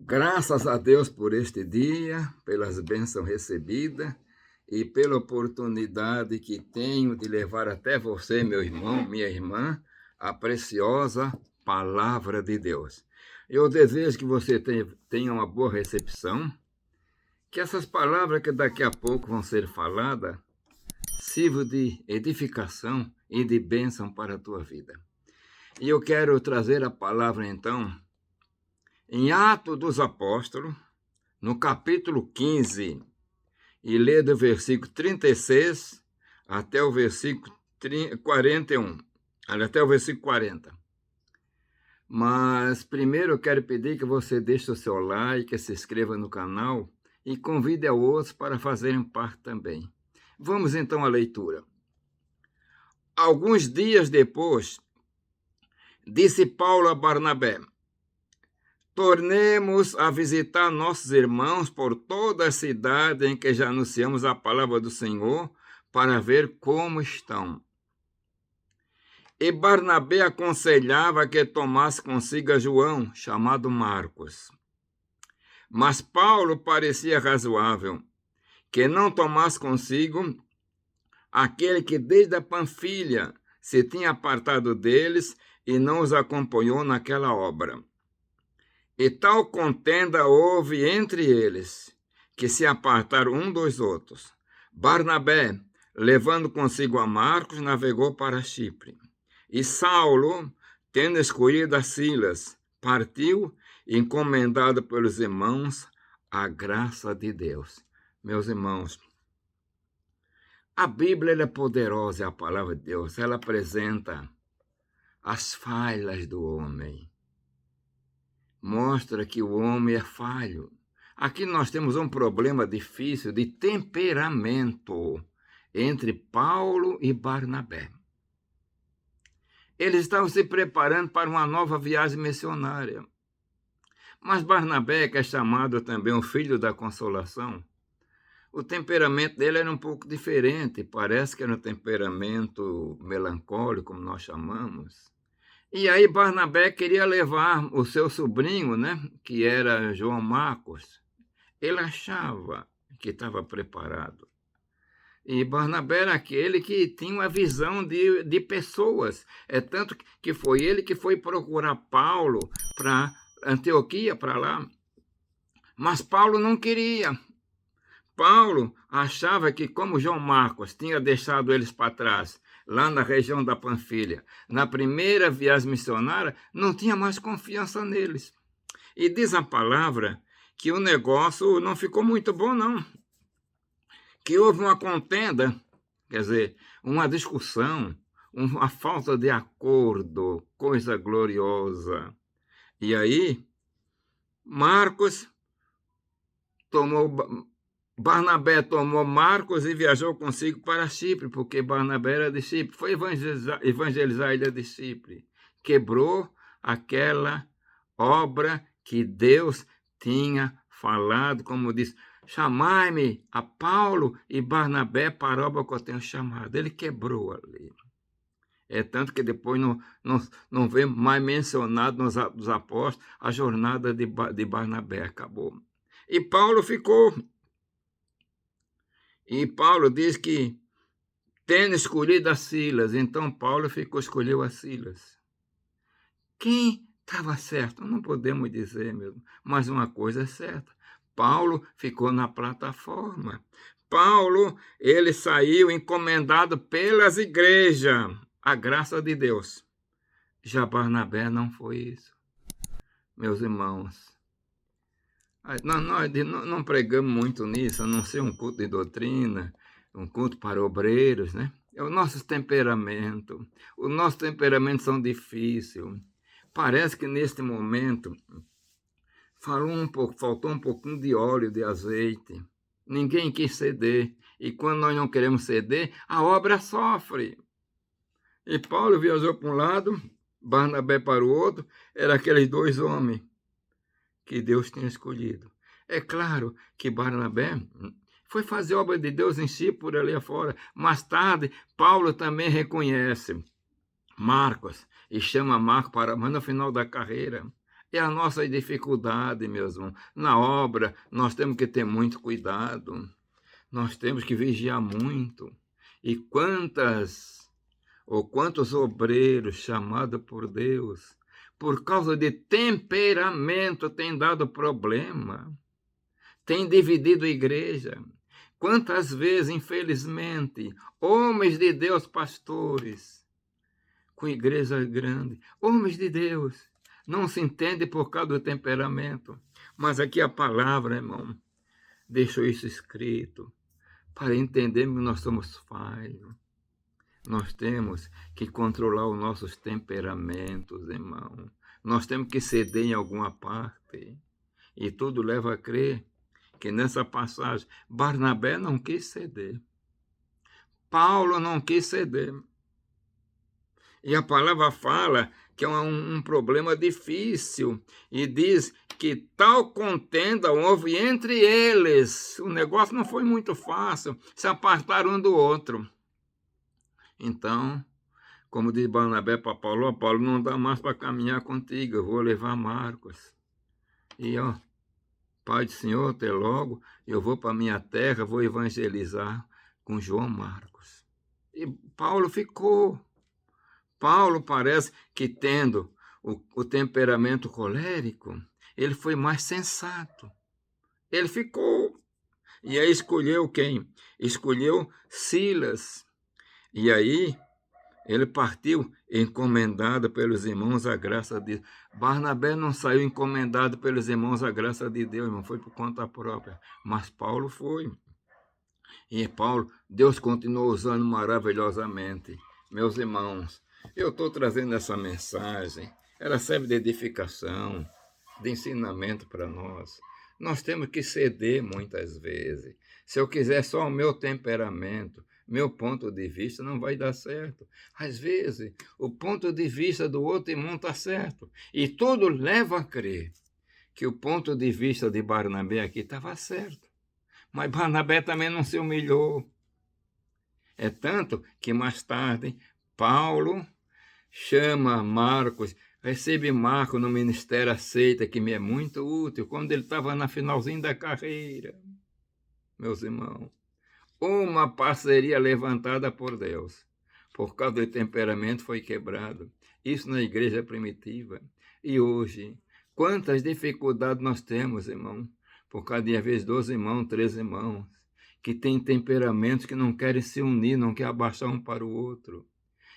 Graças a Deus por este dia, pelas bênçãos recebidas e pela oportunidade que tenho de levar até você, meu irmão, minha irmã, a preciosa palavra de Deus. Eu desejo que você tenha uma boa recepção, que essas palavras que daqui a pouco vão ser faladas sirvam de edificação e de bênção para a tua vida. E eu quero trazer a palavra então em Atos dos Apóstolos, no capítulo 15, e ler do versículo 36 até o versículo 41, até o versículo 40. Mas primeiro eu quero pedir que você deixe o seu like, se inscreva no canal e convide a outros para fazerem parte também. Vamos então à leitura. Alguns dias depois, disse Paulo a Barnabé: tornemos a visitar nossos irmãos por toda a cidade em que já anunciamos a palavra do Senhor, para ver como estão. E Barnabé aconselhava que tomasse consigo a João, chamado Marcos. Mas Paulo parecia razoável, que não tomasse consigo aquele que desde a Panfilha se tinha apartado deles e não os acompanhou naquela obra. E tal contenda houve entre eles, que se apartaram um dos outros. Barnabé, levando consigo a Marcos, navegou para Chipre. E Saulo, tendo escolhido a Silas, partiu, encomendado pelos irmãos, à graça de Deus. Meus irmãos, a Bíblia é poderosa, é a palavra de Deus. Ela apresenta as falhas do homem. Mostra que o homem é falho. Aqui nós temos um problema difícil de temperamento entre Paulo e Barnabé. Eles estavam se preparando para uma nova viagem missionária. Mas Barnabé, que é chamado também o filho da consolação, o temperamento dele era um pouco diferente. Parece que era um temperamento melancólico, como nós chamamos. E aí Barnabé queria levar o seu sobrinho, que era João Marcos. Ele achava que estava preparado. E Barnabé era aquele que tinha uma visão de pessoas. É tanto que foi ele que foi procurar Paulo para Antioquia, para lá. Mas Paulo não queria. Paulo achava que, como João Marcos tinha deixado eles para trás, lá na região da Panfilha, na primeira viagem missionária, não tinha mais confiança neles. E diz a palavra que o negócio não ficou muito bom, não. Que houve uma contenda, quer dizer, uma discussão, uma falta de acordo, coisa gloriosa. E aí, Barnabé tomou Marcos e viajou consigo para Chipre, porque Barnabé era de Chipre. Foi evangelizar a ilha de Chipre. Quebrou aquela obra que Deus tinha falado, como diz: chamai-me a Paulo e Barnabé para a obra que eu tenho chamado. Ele quebrou ali. É tanto que depois não vem mais mencionado nos Atos dos Apóstolos a jornada de Barnabé. Acabou. E Paulo ficou. E Paulo diz que tendo escolhido a Silas, então Paulo escolheu a Silas. Quem estava certo? Não podemos dizer mesmo, mas uma coisa é certa. Paulo ficou na plataforma. Paulo, ele saiu encomendado pelas igrejas, a graça de Deus. Já Barnabé não foi isso. Meus irmãos, nós não pregamos muito nisso, a não ser um culto de doutrina, um culto para obreiros, É o nosso temperamento. Os nossos temperamentos são difíceis. Parece que neste momento faltou um pouquinho de óleo, de azeite. Ninguém quis ceder. E quando nós não queremos ceder, a obra sofre. E Paulo viajou para um lado, Barnabé para o outro, eram aqueles dois homens que Deus tinha escolhido. É claro que Barnabé foi fazer a obra de Deus em si, por ali afora. Mais tarde, Paulo também reconhece Marcos e chama Marcos mas no final da carreira. É a nossa dificuldade, meus irmãos. Na obra, nós temos que ter muito cuidado. Nós temos que vigiar muito. E quantos obreiros chamados por Deus, por causa de temperamento, têm dado problema, têm dividido a igreja. Quantas vezes, infelizmente, homens de Deus, pastores, com igreja grande, homens de Deus, não se entendem por causa do temperamento. Mas aqui a palavra, irmão, deixou isso escrito, para entendermos que nós somos falhos. Nós temos que controlar os nossos temperamentos, irmão. Nós temos que ceder em alguma parte. E tudo leva a crer que nessa passagem, Barnabé não quis ceder. Paulo não quis ceder. E a palavra fala que é um problema difícil. E diz que tal contenda houve entre eles. O negócio não foi muito fácil. Se apartaram um do outro. Então, como diz Barnabé para Paulo, Paulo, não dá mais para caminhar contigo, eu vou levar Marcos. E, Pai do Senhor, até logo, eu vou para minha terra, vou evangelizar com João Marcos. E Paulo ficou. Paulo parece que, tendo o temperamento colérico, ele foi mais sensato. Ele ficou. E aí escolheu quem? Escolheu Silas. E aí, ele partiu encomendado pelos irmãos à graça de Deus. Barnabé não saiu encomendado pelos irmãos à graça de Deus, irmão, foi por conta própria. Mas Paulo foi. E Paulo, Deus continuou usando maravilhosamente. Meus irmãos, eu estou trazendo essa mensagem. Ela serve de edificação, de ensinamento para nós. Nós temos que ceder muitas vezes. Se eu quiser só o meu temperamento, meu ponto de vista, não vai dar certo. Às vezes, o ponto de vista do outro irmão está certo. E tudo leva a crer que o ponto de vista de Barnabé aqui estava certo. Mas Barnabé também não se humilhou. É tanto que mais tarde, Paulo chama Marcos, recebe Marcos no ministério, aceita, que me é muito útil, quando ele estava na finalzinho da carreira. Meus irmãos, uma parceria levantada por Deus, por causa do temperamento, foi quebrado. Isso na igreja primitiva. E hoje, quantas dificuldades nós temos, irmão, por causa de, às vezes, 12 irmãos, 13 irmãos, que têm temperamentos que não querem se unir, não querem abaixar um para o outro.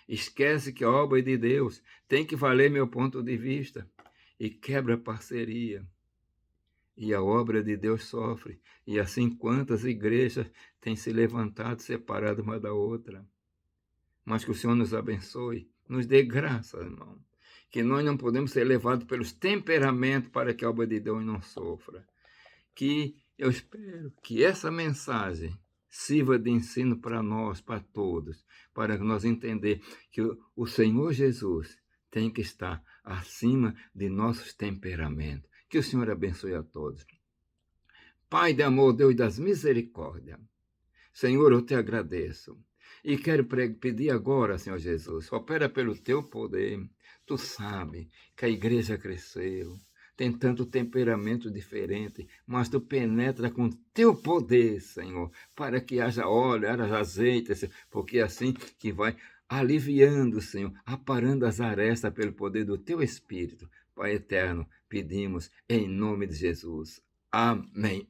Esquece que a obra de Deus tem que valer meu ponto de vista. E quebra a parceria. E a obra de Deus sofre. E assim quantas igrejas têm se levantado, separadas uma da outra. Mas que o Senhor nos abençoe, nos dê graça, irmão. Que nós não podemos ser levados pelos temperamentos para que a obra de Deus não sofra. Que eu espero que essa mensagem sirva de ensino para nós, para todos, para nós entender que o Senhor Jesus tem que estar acima de nossos temperamentos. Que o Senhor abençoe a todos. Pai de amor, Deus das misericórdias, Senhor, eu te agradeço. E quero pedir agora, Senhor Jesus, opera pelo teu poder. Tu sabe que a igreja cresceu, tem tanto temperamento diferente, mas tu penetra com teu poder, Senhor, para que haja óleo, haja azeite, Senhor, porque é assim que vai aliviando, Senhor, aparando as arestas pelo poder do teu Espírito. Pai eterno, pedimos em nome de Jesus. Amém.